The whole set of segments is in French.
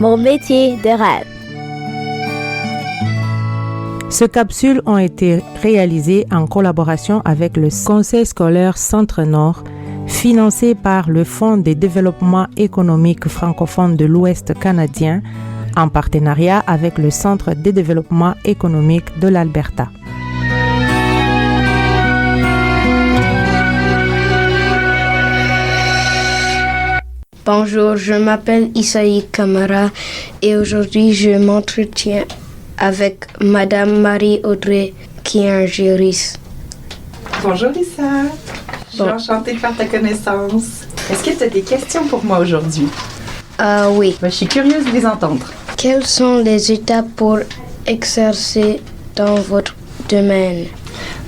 Mon métier de rêve. Ces capsules ont été réalisées en collaboration avec le Conseil scolaire Centre-Nord, financé par le Fonds de développement économique francophone de l'Ouest canadien, en partenariat avec le Centre de développement économique de l'Alberta. Bonjour, je m'appelle Isaïe Camara et aujourd'hui je m'entretiens avec Madame Marie-Audrey qui est un juriste. Bonjour Issa, je suis enchantée de faire ta connaissance. Est-ce que tu as des questions pour moi aujourd'hui? Oui. Je suis curieuse de les entendre. Quelles sont les étapes pour exercer dans votre domaine?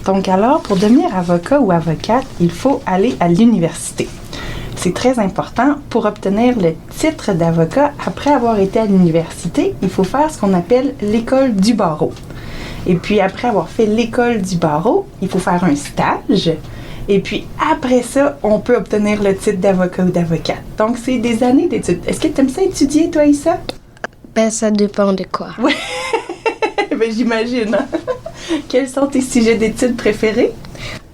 Donc alors, pour devenir avocat ou avocate, il faut aller à l'université. C'est très important. Pour obtenir le titre d'avocat, après avoir été à l'université, il faut faire ce qu'on appelle l'école du barreau. Et puis après avoir fait l'école du barreau, il faut faire un stage. Et puis après ça, on peut obtenir le titre d'avocat ou d'avocate. Donc c'est des années d'études. Est-ce que tu aimes ça étudier, toi, Issa? Ben, ça dépend de quoi. Oui, ben, j'imagine. Quels sont tes sujets d'études préférés?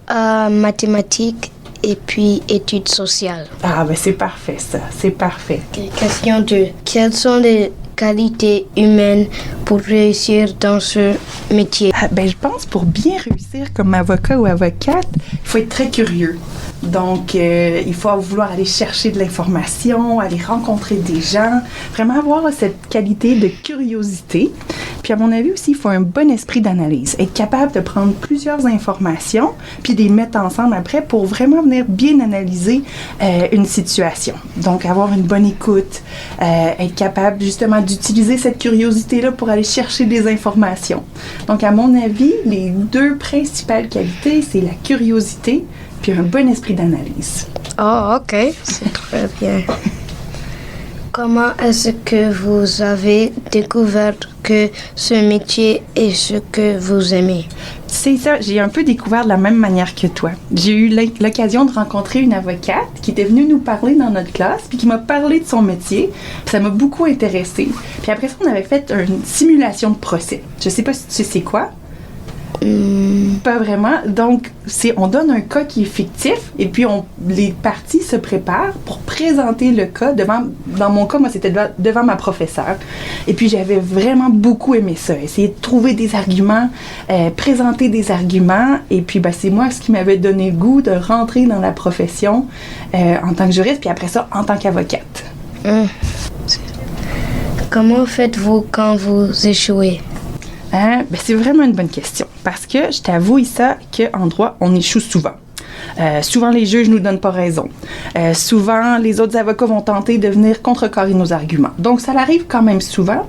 Mathématiques et puis études sociales. Ah, ben c'est parfait, ça. C'est parfait. Okay. Question 2. Quelles sont les qualités humaines pour réussir dans ce métier? Ben, je pense pour bien réussir comme avocat ou avocate, il faut être très curieux. Donc, il faut vouloir aller chercher de l'information, aller rencontrer des gens, vraiment avoir cette qualité de curiosité. Puis, à mon avis aussi, il faut un bon esprit d'analyse, être capable de prendre plusieurs informations, puis de les mettre ensemble après pour vraiment venir bien analyser une situation. Donc, avoir une bonne écoute, être capable justement d'utiliser cette curiosité-là pour aller chercher des informations. Donc, à mon avis, les deux principales qualités, c'est la curiosité puis un bon esprit d'analyse. Oh, OK. C'est très bien. Comment est-ce que vous avez découvert que ce métier est ce que vous aimez? C'est ça, j'ai un peu découvert de la même manière que toi. J'ai eu l'occasion de rencontrer une avocate qui était venue nous parler dans notre classe, puis qui m'a parlé de son métier, puis ça m'a beaucoup intéressée. Puis après ça, on avait fait une simulation de procès. Je sais pas si tu sais c'est quoi. Pas vraiment. Donc, on donne un cas qui est fictif et puis les parties se préparent pour présenter le cas dans mon cas, moi, c'était devant ma professeure. Et puis, j'avais vraiment beaucoup aimé ça. Essayer de trouver des arguments, présenter des arguments. Et puis, c'est moi ce qui m'avait donné le goût de rentrer dans la profession en tant que juriste, puis après ça, en tant qu'avocate. Comment faites-vous quand vous échouez? C'est vraiment une bonne question. Parce que je t'avoue, Issa, qu'en droit, on échoue souvent. Souvent, les juges nous donnent pas raison. Souvent, les autres avocats vont tenter de venir contrecarrer nos arguments. Donc, ça arrive quand même souvent.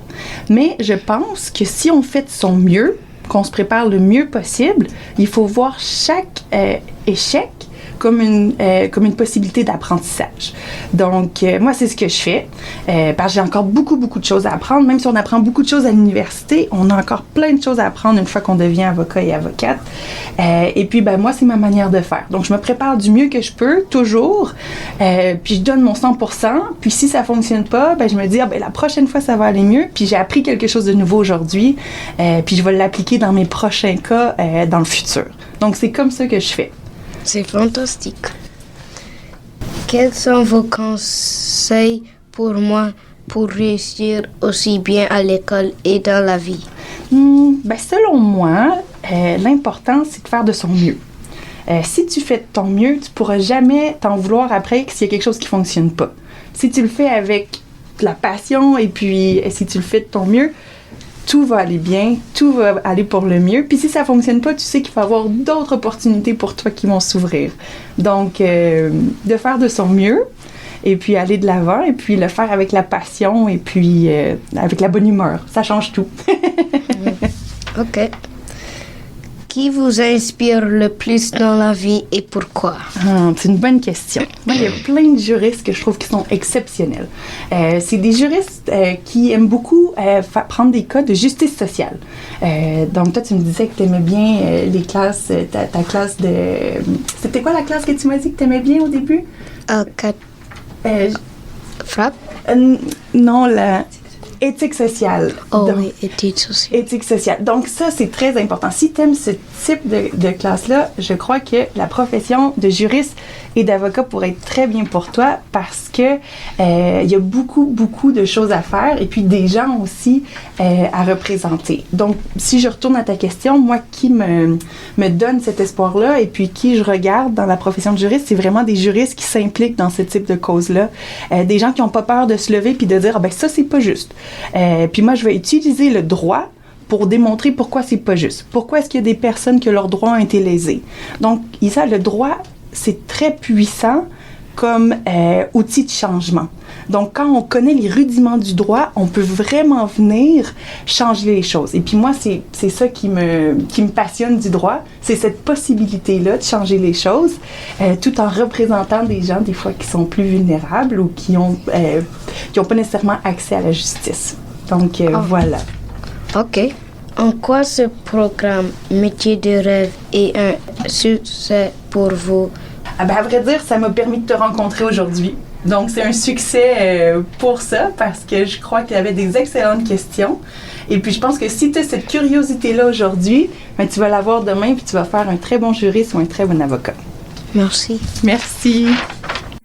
Mais je pense que si on fait de son mieux, qu'on se prépare le mieux possible, il faut voir chaque échec comme une possibilité d'apprentissage. Donc, moi, c'est ce que je fais, parce que j'ai encore beaucoup de choses à apprendre. Même si on apprend beaucoup de choses à l'université, on a encore plein de choses à apprendre une fois qu'on devient avocat et avocate. Et puis, moi, c'est ma manière de faire. Donc, je me prépare du mieux que je peux, toujours, puis je donne mon 100%. Puis, si ça fonctionne pas, je me dis, la prochaine fois, ça va aller mieux. Puis, j'ai appris quelque chose de nouveau aujourd'hui, puis je vais l'appliquer dans mes prochains cas dans le futur. Donc, c'est comme ça que je fais. C'est fantastique. Quels sont vos conseils pour moi pour réussir aussi bien à l'école et dans la vie? Selon moi, l'important, c'est de faire de son mieux. Si tu fais de ton mieux, tu pourras jamais t'en vouloir après s'il y a quelque chose qui fonctionne pas. Si tu le fais avec de la passion et puis si tu le fais de ton mieux, tout va aller bien, tout va aller pour le mieux. Puis si ça fonctionne pas, tu sais qu'il va y avoir d'autres opportunités pour toi qui vont s'ouvrir. Donc, de faire de son mieux et puis aller de l'avant et puis le faire avec la passion et puis avec la bonne humeur. Ça change tout. OK. Qui vous inspire le plus dans la vie et pourquoi? C'est une bonne question. Moi, il y a plein de juristes que je trouve qui sont exceptionnels. C'est des juristes qui aiment beaucoup prendre des cas de justice sociale. Donc, toi, tu me disais que tu aimais bien les classes, ta classe de... C'était quoi la classe que tu m'as dit que tu aimais bien au début? Frappe? Non, la... éthique sociale. Oh Donc, oui, éthique sociale. éthique sociale. Donc ça, c'est très important. Si tu aimes ce type de classe-là, je crois que la profession de juriste et d'avocat pourrait être très bien pour toi parce que il y a beaucoup de choses à faire et puis des gens aussi à représenter. Donc, si je retourne à ta question, moi, qui me donne cet espoir-là et puis qui je regarde dans la profession de juriste, c'est vraiment des juristes qui s'impliquent dans ce type de cause-là. Des gens qui n'ont pas peur de se lever puis de dire « Ah ben ça, c'est pas juste. Puis moi, je vais utiliser le droit pour démontrer pourquoi c'est pas juste. Pourquoi est-ce qu'il y a des personnes que leurs droits ont été lésés. Donc, Isa, le droit, c'est très puissant comme outil de changement. Donc, quand on connaît les rudiments du droit, on peut vraiment venir changer les choses. Et puis moi, c'est ça qui me passionne du droit, c'est cette possibilité-là de changer les choses, tout en représentant des gens, des fois, qui sont plus vulnérables ou qui ont pas nécessairement accès à la justice. Donc, voilà. OK. En quoi ce programme Métier de rêve est un succès pour vous? Ah ben, à vrai dire, ça m'a permis de te rencontrer aujourd'hui. Donc, c'est un succès pour ça parce que je crois qu'il y avait des excellentes questions. Et puis, je pense que si tu as cette curiosité-là aujourd'hui, ben, tu vas l'avoir demain puis tu vas faire un très bon juriste ou un très bon avocat. Merci. Merci.